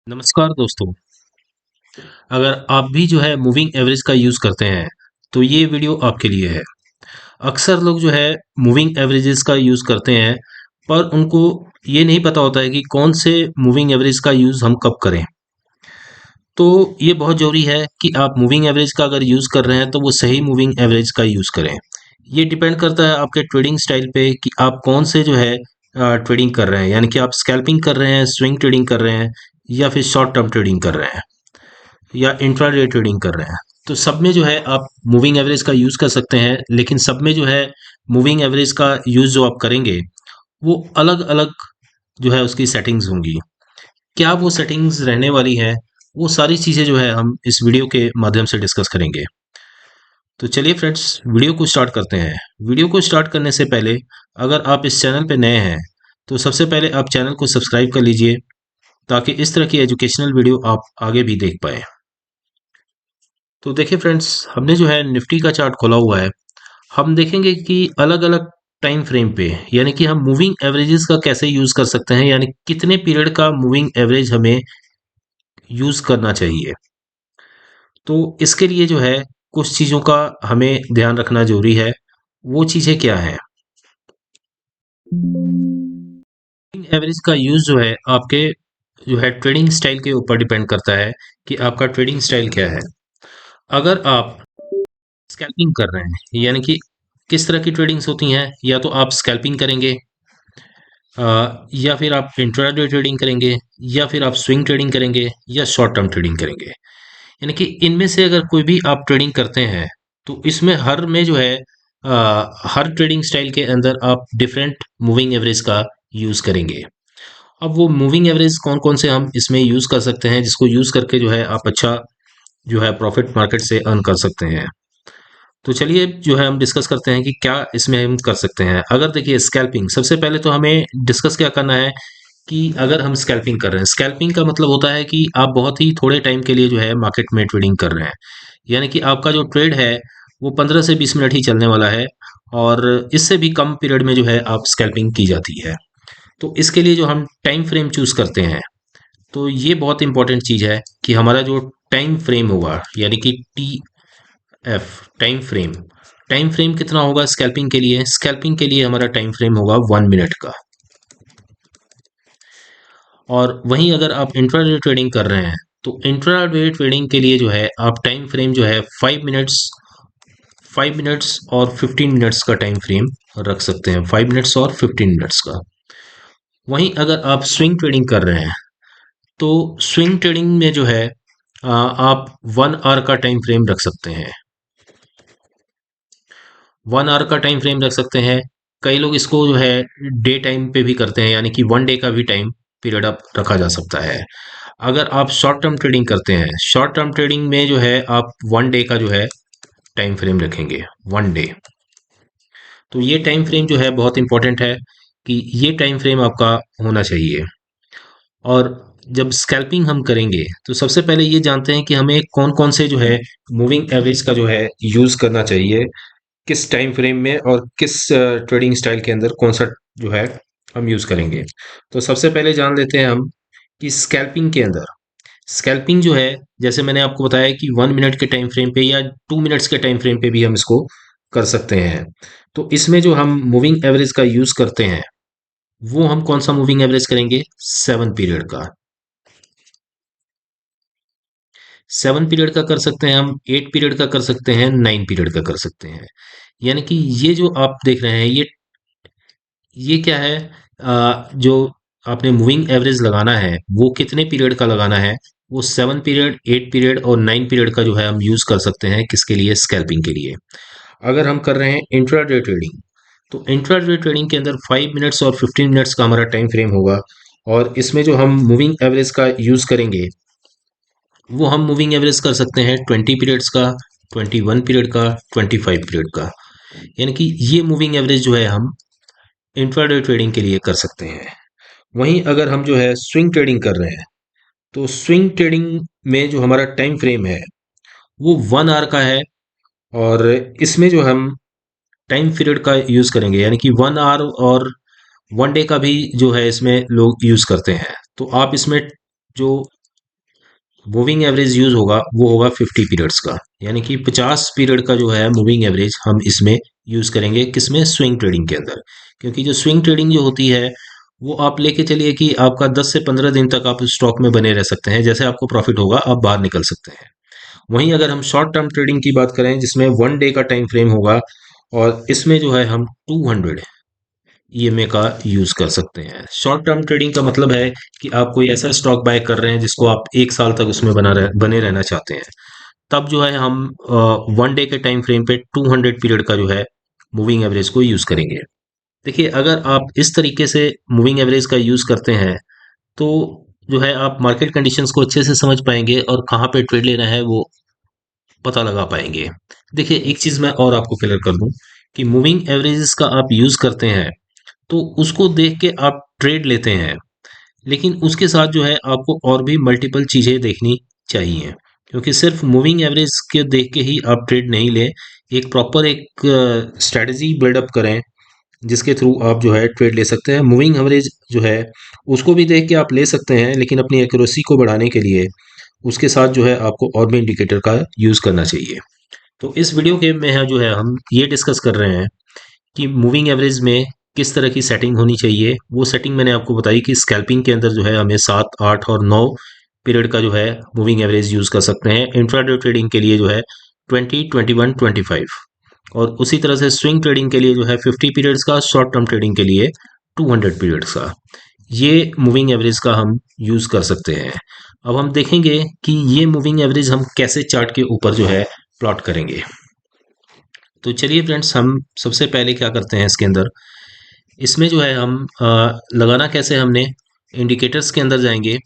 नमस्कार दोस्तों। अगर आप भी जो है मूविंग एवरेज का यूज़ करते हैं तो ये वीडियो आपके लिए है। अक्सर लोग जो है मूविंग एवरेजेस का यूज़ करते हैं, पर उनको ये नहीं पता होता है कि कौन से मूविंग एवरेज का यूज़ हम कब करें। तो ये बहुत ज़रूरी है कि आप मूविंग एवरेज का अगर यूज़ कर रहे हैं तो वो सही मूविंग एवरेज का यूज़ करें। ये डिपेंड करता है आपके ट्रेडिंग स्टाइल पे कि आप कौन से जो है ट्रेडिंग कर रहे हैं, यानी कि आप स्कैल्पिंग कर रहे हैं, स्विंग ट्रेडिंग कर रहे हैं या फिर शॉर्ट टर्म ट्रेडिंग कर रहे हैं या इंट्राडे ट्रेडिंग कर रहे हैं। तो सब में जो है आप मूविंग एवरेज का यूज़ कर सकते हैं, लेकिन सब में जो है मूविंग एवरेज का यूज़ जो आप करेंगे वो अलग-अलग जो है उसकी सेटिंग्स होंगी। क्या वो सेटिंग्स रहने वाली है, वो सारी चीज़ें जो है हम इस वीडियो के माध्यम से डिस्कस करेंगे। तो चलिए फ्रेंड्स, वीडियो को स्टार्ट करते हैं। वीडियो को स्टार्ट करने से पहले अगर आप इस चैनल पे नए हैं तो सबसे पहले आप चैनल को सब्सक्राइब कर लीजिए, ताकि इस तरह की एजुकेशनल वीडियो आप आगे भी देख पाएँ। तो देखिए फ्रेंड्स, हमने जो है निफ्टी का चार्ट खोला हुआ है। हम देखेंगे कि अलग-अलग टाइम फ्रेम पे, यानी कि हम मूविंग एवरेजेस का कैसे यूज़ कर सकते हैं, यानी कितने पीरियड का मूविंग एवरेज हमें यूज़ करना चाहिए। तो इसके लिए जो है कुछ चीज़ों का हमें ध्यान रखना ज़रूरी है। वो चीज़ें क्या हैं? मूविंग एवरेज का यूज़ जो है आपके जो है ट्रेडिंग स्टाइल के ऊपर डिपेंड करता है कि आपका ट्रेडिंग स्टाइल क्या है। अगर आप स्कैल्पिंग कर रहे हैं, यानी कि किस तरह की ट्रेडिंग्स होती हैं, या तो आप स्कैल्पिंग करेंगे, या फिर आप इंट्राडे ट्रेडिंग करेंगे, या फिर आप स्विंग ट्रेडिंग करेंगे, या शॉर्ट टर्म ट्रेडिंग करेंगे। यानी कि इनमें से अगर कोई भी आप ट्रेडिंग करते हैं तो इसमें हर में जो है हर ट्रेडिंग स्टाइल के अंदर आप डिफरेंट मूविंग एवरेज का यूज़ करेंगे। अब वो मूविंग एवरेज कौन कौन से हम इसमें यूज़ कर सकते हैं, जिसको यूज़ करके जो है आप अच्छा जो है प्रॉफिट मार्केट से अर्न कर सकते हैं। तो चलिए जो है हम डिस्कस करते हैं कि क्या इसमें हम कर सकते हैं। अगर देखिए स्कैल्पिंग, सबसे पहले तो हमें डिस्कस क्या करना है कि अगर हम स्कैल्पिंग कर रहे हैं, स्कैल्पिंग का मतलब होता है कि आप बहुत ही थोड़े टाइम के लिए जो है मार्केट में ट्रेडिंग कर रहे हैं। यानी कि आपका जो ट्रेड है वो 15 से 20 मिनट ही चलने वाला है, और इससे भी कम पीरियड में जो है आप स्कैल्पिंग की जाती है। तो इसके लिए जो हम टाइम फ्रेम चूज़ करते हैं, तो ये बहुत इंपॉर्टेंट चीज़ है कि हमारा जो टाइम फ्रेम होगा, यानी कि टाइम फ्रेम कितना होगा स्कैल्पिंग के लिए? स्कैल्पिंग के लिए हमारा टाइम फ्रेम होगा 1 मिनट का। और वहीं अगर आप इंट्राडे ट्रेडिंग कर रहे हैं तो इंट्राडे ट्रेडिंग के लिए जो है आप टाइम फ्रेम जो है 5 मिनट्स और 15 मिनट्स का टाइम फ्रेम रख सकते हैं, 5 मिनट्स और 15 मिनट्स का। वहीं अगर आप स्विंग ट्रेडिंग कर रहे हैं तो स्विंग ट्रेडिंग में जो है आप 1 आवर का टाइम फ्रेम रख सकते हैं। 1 आवर का टाइम फ्रेम रख सकते हैं। कई लोग इसको जो है डे टाइम पे भी करते हैं, यानी कि 1 डे का भी टाइम पीरियड अप रखा जा सकता है। अगर आप शॉर्ट टर्म ट्रेडिंग करते हैं, शॉर्ट टर्म ट्रेडिंग में जो है आप 1 डे का जो है टाइम फ्रेम रखेंगे, 1 डे। तो ये टाइम फ्रेम जो है बहुत इंपॉर्टेंट है कि ये टाइम फ्रेम आपका होना चाहिए। और जब स्कैल्पिंग हम करेंगे तो सबसे पहले ये जानते हैं कि हमें कौन कौन से जो है मूविंग एवरेज का जो है यूज़ करना चाहिए, किस टाइम फ्रेम में और किस ट्रेडिंग स्टाइल के अंदर कौन सा जो है हम यूज़ करेंगे। तो सबसे पहले जान लेते हैं हम कि स्कैल्पिंग के अंदर, स्कैल्पिंग जो है जैसे मैंने आपको बताया कि 1 मिनट के टाइम फ्रेम पे या 2 मिनट्स के टाइम फ्रेम पे भी हम इसको कर सकते हैं। तो इसमें जो हम मूविंग एवरेज का यूज़ करते हैं वो हम कौन सा मूविंग एवरेज करेंगे? 7 पीरियड का। 7 पीरियड का कर सकते हैं हम, 8 पीरियड का कर सकते हैं, 9 पीरियड का कर सकते हैं। यानी कि ये जो आप देख रहे हैं ये क्या है, जो आपने मूविंग एवरेज लगाना है वो कितने पीरियड का लगाना है? वो 7 पीरियड, 8 पीरियड और 9 पीरियड का जो है हम यूज कर सकते हैं। किसके लिए? स्कैल्पिंग के लिए। अगर हम कर रहे हैं इंट्राडे ट्रेडिंग, तो इंट्राडे ट्रेडिंग के अंदर 5 मिनट्स और 15 मिनट्स का हमारा टाइम फ्रेम होगा, और इसमें जो हम मूविंग एवरेज का यूज करेंगे वो हम मूविंग एवरेज कर सकते हैं 20 पीरियड्स का, 21 पीरियड का, 25 पीरियड का। यानी कि ये मूविंग एवरेज जो है हम इंट्राडे ट्रेडिंग के लिए कर सकते हैं। वहीं अगर हम जो है स्विंग ट्रेडिंग कर रहे हैं तो स्विंग ट्रेडिंग में जो हमारा टाइम फ्रेम है वो 1 आवर का है, और इसमें जो हम टाइम पीरियड का यूज़ करेंगे, यानी कि 1 आवर और वन डे का भी जो है इसमें लोग यूज करते हैं। तो आप इसमें जो मूविंग एवरेज यूज होगा वो होगा 50 पीरियड्स का, यानी कि 50 पीरियड का जो है मूविंग एवरेज हम इसमें यूज करेंगे, किसमें, स्विंग ट्रेडिंग के अंदर। क्योंकि जो स्विंग ट्रेडिंग जो होती है वो आप लेके चलिए कि आपका 10 से 15 दिन तक आप स्टॉक में बने रह सकते हैं, जैसे आपको प्रॉफिट होगा आप बाहर निकल सकते हैं। वहीं अगर हम शॉर्ट टर्म ट्रेडिंग की बात करें जिसमें वन डे का टाइम फ्रेम होगा, और इसमें जो है हम 200 ईएमए का यूज कर सकते हैं। शॉर्ट टर्म ट्रेडिंग का मतलब है कि आप कोई ऐसा स्टॉक बाय कर रहे हैं जिसको आप एक साल तक उसमें बने रहना चाहते हैं, तब जो है हम वन डे के टाइम फ्रेम पे 200 पीरियड का जो है मूविंग एवरेज को यूज करेंगे। देखिए, अगर आप इस तरीके से मूविंग एवरेज का यूज करते हैं तो जो है आप मार्केट कंडीशंस को अच्छे से समझ पाएंगे और कहाँ पे ट्रेड लेना है वो पता लगा पाएंगे। देखिए, एक चीज मैं और आपको क्लियर कर दूं कि मूविंग एवरेजेस का आप यूज करते हैं तो उसको देख के आप ट्रेड लेते हैं, लेकिन उसके साथ जो है आपको और भी मल्टीपल चीजें देखनी चाहिए। क्योंकि सिर्फ मूविंग एवरेज के देख के ही आप ट्रेड नहीं लें, एक प्रॉपर एक स्ट्रेटजी बिल्डअप करें जिसके थ्रू आप जो है ट्रेड ले सकते हैं। मूविंग एवरेज जो है उसको भी देख के आप ले सकते हैं, लेकिन अपनी एक्यूरेसी को बढ़ाने के लिए उसके साथ जो है आपको और भी इंडिकेटर का यूज करना चाहिए। तो इस वीडियो के में है जो है हम ये डिस्कस कर रहे हैं कि मूविंग एवरेज में किस तरह की सेटिंग होनी चाहिए। वो सेटिंग मैंने आपको बताई कि स्कैल्पिंग के अंदर जो है हमें 7, 8 और 9 पीरियड का जो है मूविंग एवरेज यूज कर सकते हैं। इंट्राडे ट्रेडिंग के लिए जो है 20, 21, 25, और उसी तरह से स्विंग ट्रेडिंग के लिए जो है 50 पीरियड्स का, शॉर्ट टर्म ट्रेडिंग के लिए 200 पीरियड्स का, ये मूविंग एवरेज का हम यूज कर सकते हैं। अब हम देखेंगे कि ये मूविंग एवरेज हम कैसे चार्ट के ऊपर जो है प्लॉट करेंगे। तो चलिए फ्रेंड्स, हम सबसे पहले क्या करते हैं इसके अंदर, इसमें जो है हम लगाना कैसे, हमने इंडिकेटर्स के अंदर जाएंगे।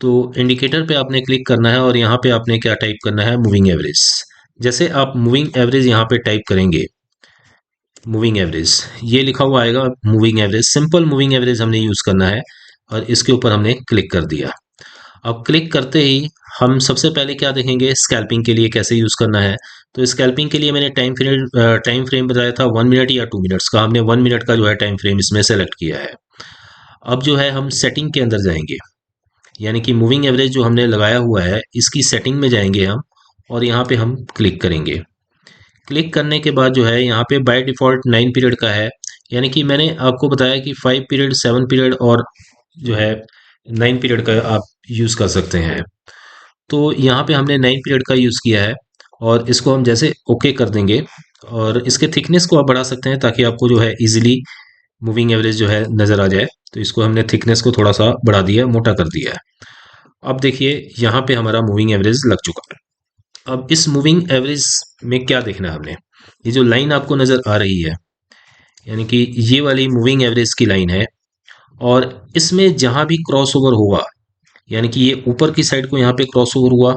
तो इंडिकेटर पे आपने क्लिक करना है और यहाँ पे आपने क्या टाइप करना है, मूविंग एवरेज। जैसे आप मूविंग एवरेज यहाँ पे टाइप करेंगे, मूविंग एवरेज ये लिखा हुआ आएगा, moving average, simple moving average हमने यूज करना है, और इसके ऊपर हमने क्लिक कर दिया। अब क्लिक करते ही हम सबसे पहले क्या देखेंगे, स्कैल्पिंग के लिए कैसे यूज करना है। तो स्कैल्पिंग के लिए मैंने टाइम फ्रेम बताया था 1 मिनट या 2 मिनट्स का, हमने 1 मिनट का जो है टाइम फ्रेम इसमें सेलेक्ट किया है। अब जो है हम सेटिंग के अंदर जाएंगे, यानी कि मूविंग एवरेज जो हमने लगाया हुआ है इसकी सेटिंग में जाएंगे हम, और यहाँ पे हम क्लिक करेंगे। क्लिक करने के बाद जो है यहाँ पे बाय डिफ़ॉल्ट 9 पीरियड का है, यानी कि मैंने आपको बताया कि 5 पीरियड, 7 पीरियड और जो है 9 पीरियड का आप यूज़ कर सकते हैं। तो यहाँ पे हमने 9 पीरियड का यूज़ किया है, और इसको हम जैसे ओके कर देंगे, और इसके थिकनेस को आप बढ़ा सकते हैं ताकि आपको जो है इजीली मूविंग एवरेज जो है नज़र आ जाए। तो इसको हमने थिकनेस को थोड़ा सा बढ़ा दिया है, मोटा कर दिया है। अब देखिए यहाँ पे हमारा मूविंग एवरेज लग चुका है। अब इस मूविंग एवरेज में क्या देखना है हमने, ये जो लाइन आपको नज़र आ रही है, यानी कि ये वाली मूविंग एवरेज की लाइन है, और इसमें जहां भी क्रॉस ओवर होगा, यानी कि ये ऊपर की साइड को यहाँ पे क्रॉस ओवर हुआ,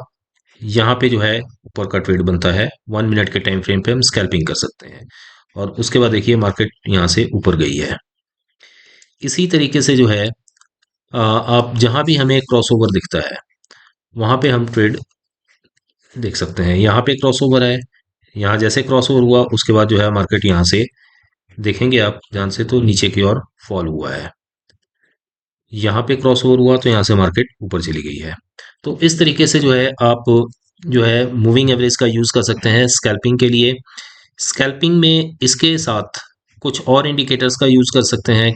यहाँ पे जो है ऊपर का ट्रेड बनता है। 1 मिनट के टाइम फ्रेम पे हम स्कैल्पिंग कर सकते हैं, और उसके बाद देखिए मार्केट यहाँ से ऊपर गई है। इसी तरीके से जो है आप जहां भी हमें क्रॉस ओवर दिखता है वहां पे हम ट्रेड देख सकते हैं। यहाँ पे क्रॉस ओवर है, यहाँ जैसे क्रॉस ओवर हुआ उसके बाद जो है मार्केट यहाँ से देखेंगे आप ध्यान से तो नीचे की ओर फॉल हुआ है। यहाँ पे क्रॉस ओवर हुआ तो यहाँ से मार्केट ऊपर चली गई है। तो इस तरीके से जो है आप जो है मूविंग एवरेज का यूज कर सकते हैं स्कैल्पिंग के लिए। स्कैल्पिंग में इसके साथ कुछ और इंडिकेटर्स का यूज कर सकते हैं,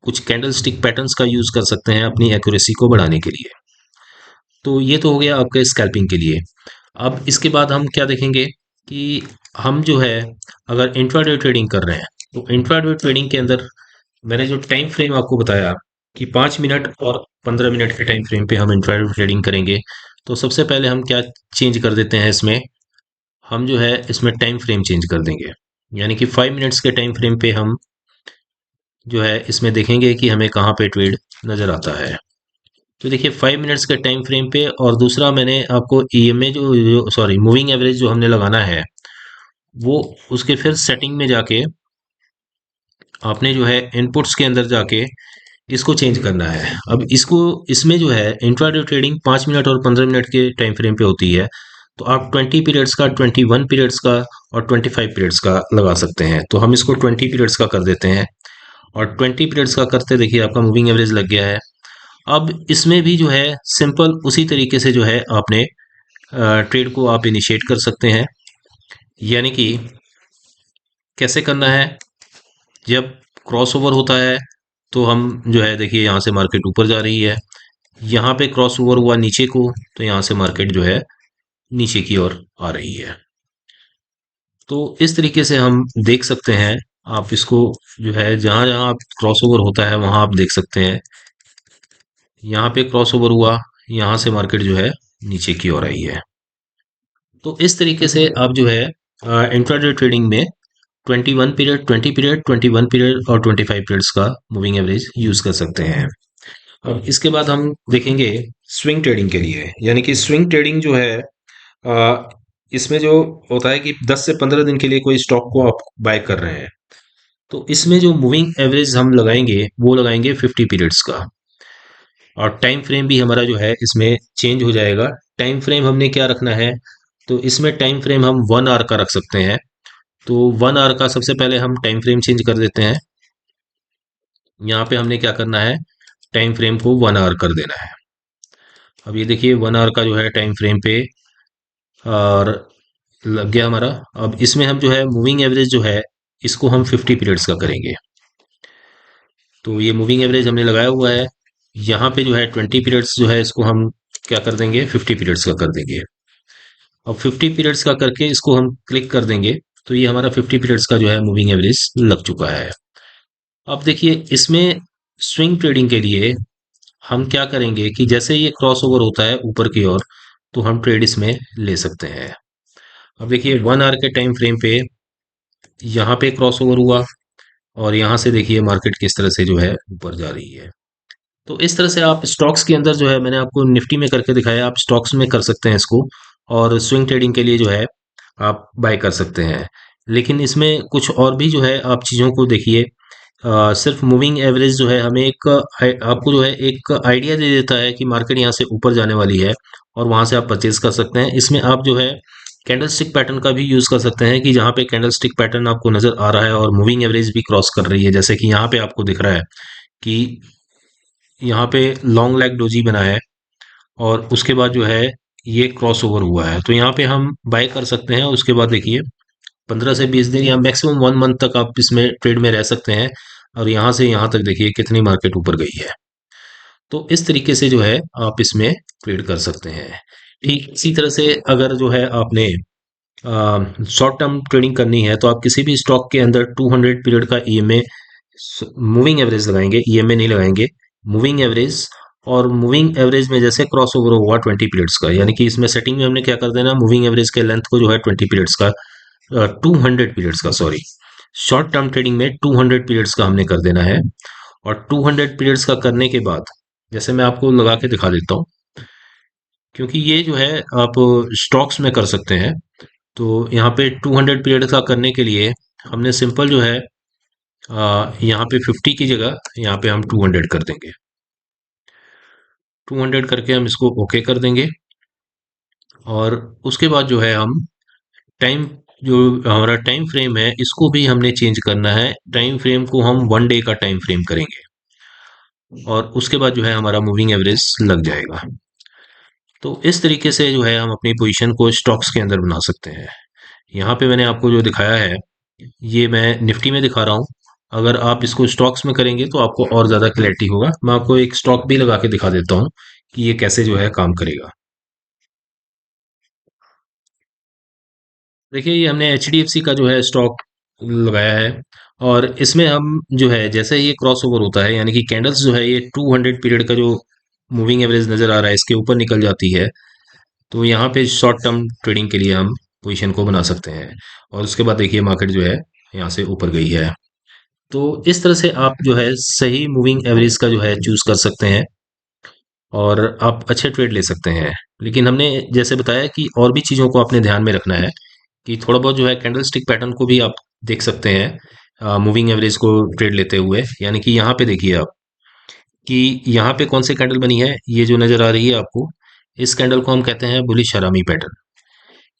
कुछ कैंडल स्टिक पैटर्न्स का यूज कर सकते हैं अपनी एक्यूरेसी को बढ़ाने के लिए। तो ये तो हो गया आपके स्कैल्पिंग के लिए। अब इसके बाद हम क्या देखेंगे कि हम जो है अगर इंट्राडे ट्रेडिंग कर रहे हैं, तो इंट्राडे ट्रेडिंग के अंदर मैंने जो टाइम फ्रेम आपको बताया कि 5 मिनट और 15 मिनट के टाइम फ्रेम पे हम इंट्राडे ट्रेडिंग करेंगे। तो सबसे पहले हम क्या चेंज कर देते हैं इसमें, हम जो है इसमें टाइम फ्रेम चेंज कर देंगे, यानी कि 5 मिनट्स के टाइम फ्रेम पे हम जो है इसमें देखेंगे कि हमें कहाँ पे ट्रेड नज़र आता है। तो देखिए 5 मिनट्स के टाइम फ्रेम पे, और दूसरा मैंने आपको ईएमए जो सॉरी मूविंग एवरेज जो हमने लगाना है वो उसके फिर सेटिंग में जाके आपने जो है इनपुट्स के अंदर जाके इसको चेंज करना है। अब इसको इसमें जो है इंट्राडे ट्रेडिंग 5 मिनट और 15 मिनट के टाइम फ्रेम पे होती है, तो आप 20 पीरियड्स का, 21 पीरियड्स का और 25 पीरियड्स का लगा सकते हैं। तो हम इसको 20 पीरियड्स का कर देते हैं, और 20 पीरियड्स का करते देखिए आपका मूविंग एवरेज लग गया है। अब इसमें भी जो है सिंपल उसी तरीके से जो है आपने ट्रेड को आप इनिशिएट कर सकते हैं। यानी कि कैसे करना है, जब क्रॉस ओवर होता है तो हम जो है देखिए यहाँ से मार्केट ऊपर जा रही है, यहाँ पे क्रॉस ओवर हुआ नीचे को तो यहाँ से मार्केट जो है नीचे की ओर आ रही है। तो इस तरीके से हम देख सकते हैं। आप इसको जो है जहां जहां आप क्रॉस ओवर होता है वहां आप देख सकते हैं, यहाँ पे क्रॉस ओवर हुआ, यहाँ से मार्केट जो है नीचे की ओर आई है। तो इस तरीके से आप जो है इंट्राडे ट्रेडिंग में 21 पीरियड, 20 पीरियड, 21 पीरियड और 25 पीरियड्स का मूविंग एवरेज यूज कर सकते हैं। अब इसके बाद हम देखेंगे स्विंग ट्रेडिंग के लिए। यानी कि स्विंग ट्रेडिंग जो है इसमें जो होता है कि 10 से 15 दिन के लिए कोई स्टॉक को आप बाय कर रहे हैं, तो इसमें जो मूविंग एवरेज हम लगाएंगे वो लगाएंगे 50 पीरियड्स का। और टाइम फ्रेम भी हमारा जो है इसमें चेंज हो जाएगा। टाइम फ्रेम हमने क्या रखना है, तो इसमें टाइम फ्रेम हम 1 आवर का रख सकते हैं। तो 1 आवर का सबसे पहले हम टाइम फ्रेम चेंज कर देते हैं। यहाँ पे हमने क्या करना है, टाइम फ्रेम को 1 आवर कर देना है। अब ये देखिए 1 आवर का जो है टाइम फ्रेम पे और लग गया हमारा। अब इसमें हम जो है मूविंग एवरेज जो है इसको हम 50 पीरियड्स का करेंगे। तो ये मूविंग एवरेज हमने लगाया हुआ है। यहाँ पे जो है 20 पीरियड्स जो है इसको हम क्या कर देंगे, 50 पीरियड्स का कर देंगे। अब 50 पीरियड्स का करके इसको हम क्लिक कर देंगे तो ये हमारा 50 पीरियड्स का जो है मूविंग एवरेज लग चुका है। अब देखिए इसमें स्विंग ट्रेडिंग के लिए हम क्या करेंगे कि जैसे ये क्रॉस ओवर होता है ऊपर की ओर तो हम ट्रेड इसमें ले सकते हैं। अब देखिए 1 आवर के टाइम फ्रेम पे यहाँ पे क्रॉस ओवर हुआ और यहाँ से देखिए मार्केट किस तरह से जो है ऊपर जा रही है। तो इस तरह से आप स्टॉक्स के अंदर जो है मैंने आपको निफ्टी में करके दिखाया, आप स्टॉक्स में कर सकते हैं इसको। और स्विंग ट्रेडिंग के लिए जो है आप बाय कर सकते हैं। लेकिन इसमें कुछ और भी जो है आप चीज़ों को देखिए। सिर्फ मूविंग एवरेज जो है हमें एक आपको जो है एक आइडिया दे देता है कि मार्केट यहाँ से ऊपर जाने वाली है और वहां से आप परचेज कर सकते हैं। इसमें आप जो है कैंडल स्टिक पैटर्न का भी यूज कर सकते हैं कि जहाँ पे कैंडल स्टिक पैटर्न आपको नजर आ रहा है और मूविंग एवरेज भी क्रॉस कर रही है, जैसे कि यहाँ पे आपको दिख रहा है कि यहाँ पे लॉन्ग लेग डोजी बना है और उसके बाद जो है ये क्रॉस ओवर हुआ है, तो यहाँ पे हम बाय कर सकते हैं। उसके बाद देखिए 15 से 20 दिन या मैक्सिमम 1 मंथ तक आप इसमें ट्रेड में रह सकते हैं। और यहाँ से यहाँ तक देखिए कितनी मार्केट ऊपर गई है। तो इस तरीके से जो है आप इसमें ट्रेड कर सकते हैं। ठीक इसी तरह से अगर जो है आपने शॉर्ट टर्म ट्रेडिंग करनी है तो आप किसी भी स्टॉक के अंदर 200 पीरियड का ईएमए मूविंग एवरेज लगाएंगे, ईएमए नहीं लगाएंगे, मूविंग एवरेज। और मूविंग एवरेज में जैसे क्रॉस ओवर हुआ 20 पीरियड्स का, यानी कि इसमें सेटिंग में हमने क्या कर देना, मूविंग एवरेज के लेंथ को जो है 20 पीरियड्स का 200 पीरियड्स का, सॉरी, शॉर्ट टर्म ट्रेडिंग में 200 पीरियड्स का हमने कर देना है। और 200 पीरियड्स का करने के बाद जैसे मैं आपको लगा के दिखा देता हूँ, क्योंकि ये जो है आप स्टॉक्स में कर सकते हैं। तो यहाँ पे 200 पीरियड का करने के लिए हमने सिंपल जो है यहाँ पे 50 की जगह यहाँ पे हम 200 कर देंगे। 200 करके हम इसको ओके कर देंगे। और उसके बाद जो है हम टाइम, जो हमारा टाइम फ्रेम है इसको भी हमने चेंज करना है। टाइम फ्रेम को हम 1 डे का टाइम फ्रेम करेंगे और उसके बाद जो है हमारा मूविंग एवरेज लग जाएगा। तो इस तरीके से जो है हम अपनी पोजीशन को स्टॉक्स के अंदर बना सकते हैं। यहाँ पे मैंने आपको जो दिखाया है ये मैं निफ्टी में दिखा रहा हूँ। अगर आप इसको स्टॉक्स में करेंगे तो आपको और ज़्यादा क्लैरिटी होगा। मैं आपको एक स्टॉक भी लगा के दिखा देता हूँ कि ये कैसे जो है काम करेगा। देखिए ये हमने एचडीएफसी का जो है स्टॉक लगाया है। और इसमें हम जो है जैसे ये क्रॉस ओवर होता है, यानी कि कैंडल्स जो है ये 200 पीरियड का जो मूविंग एवरेज नज़र आ रहा है इसके ऊपर निकल जाती है, तो यहाँ पे शॉर्ट टर्म ट्रेडिंग के लिए हम पोजीशन को बना सकते हैं। और उसके बाद देखिए मार्केट जो है यहाँ से ऊपर गई है। तो इस तरह से आप जो है सही मूविंग एवरेज का जो है चूज कर सकते हैं और आप अच्छे ट्रेड ले सकते हैं। लेकिन हमने जैसे बताया कि और भी चीज़ों को आपने ध्यान में रखना है कि थोड़ा बहुत जो है कैंडल स्टिक पैटर्न को भी आप देख सकते हैं मूविंग एवरेज को ट्रेड लेते हुए। यानी कि यहाँ पे देखिए आप कि यहाँ पे कौन सी कैंडल बनी है, ये जो नज़र आ रही है आपको, इस कैंडल को हम कहते हैं बुलिश हरामी पैटर्न।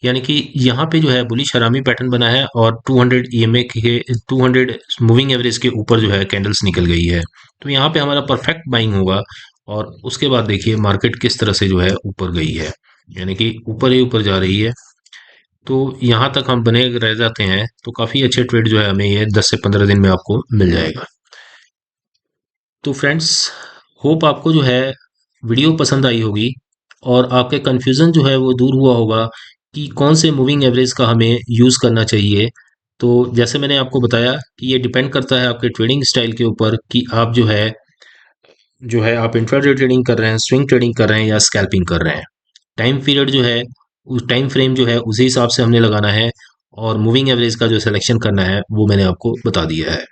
यानी कि यहाँ पे जो है बुलिश हरामी पैटर्न बना है और 200 ईएमए के 200 मूविंग एवरेज के ऊपर जो है कैंडल्स निकल गई है। तो यहाँ पे हमारा परफेक्ट बाइंग होगा। और उसके बाद देखिए मार्केट किस तरह से जो है ऊपर गई है, यानी कि ऊपर ही ऊपर जा रही है। तो यहाँ तक हम बने रह जाते हैं तो काफ़ी अच्छे ट्रेड जो है हमें ये 10 से 15 दिन में आपको मिल जाएगा। तो फ्रेंड्स, होप आपको जो है वीडियो पसंद आई होगी और आपके कन्फ्यूज़न जो है वो दूर हुआ होगा कि कौन से मूविंग एवरेज का हमें यूज़ करना चाहिए। तो जैसे मैंने आपको बताया कि ये डिपेंड करता है आपके ट्रेडिंग स्टाइल के ऊपर कि आप जो है आप इंट्राडे ट्रेडिंग कर रहे हैं, स्विंग ट्रेडिंग कर रहे हैं या स्कैल्पिंग कर रहे हैं। टाइम पीरियड जो है, उस टाइम फ्रेम जो है उसी हिसाब से हमने लगाना है और मूविंग एवरेज का जो सिलेक्शन करना है वो मैंने आपको बता दिया है।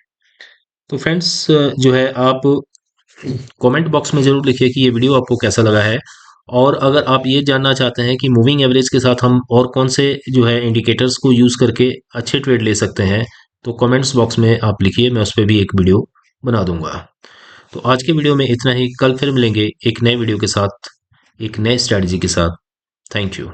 तो फ्रेंड्स, जो है आप कमेंट बॉक्स में ज़रूर लिखिए कि ये वीडियो आपको कैसा लगा है। और अगर आप ये जानना चाहते हैं कि मूविंग एवरेज के साथ हम और कौन से जो है इंडिकेटर्स को यूज़ करके अच्छे ट्रेड ले सकते हैं, तो कमेंट्स बॉक्स में आप लिखिए, मैं उस पे भी एक वीडियो बना दूंगा। तो आज के वीडियो में इतना ही। कल फिर मिलेंगे एक नए वीडियो के साथ, एक नए स्ट्रैटेजी के साथ। Thank you.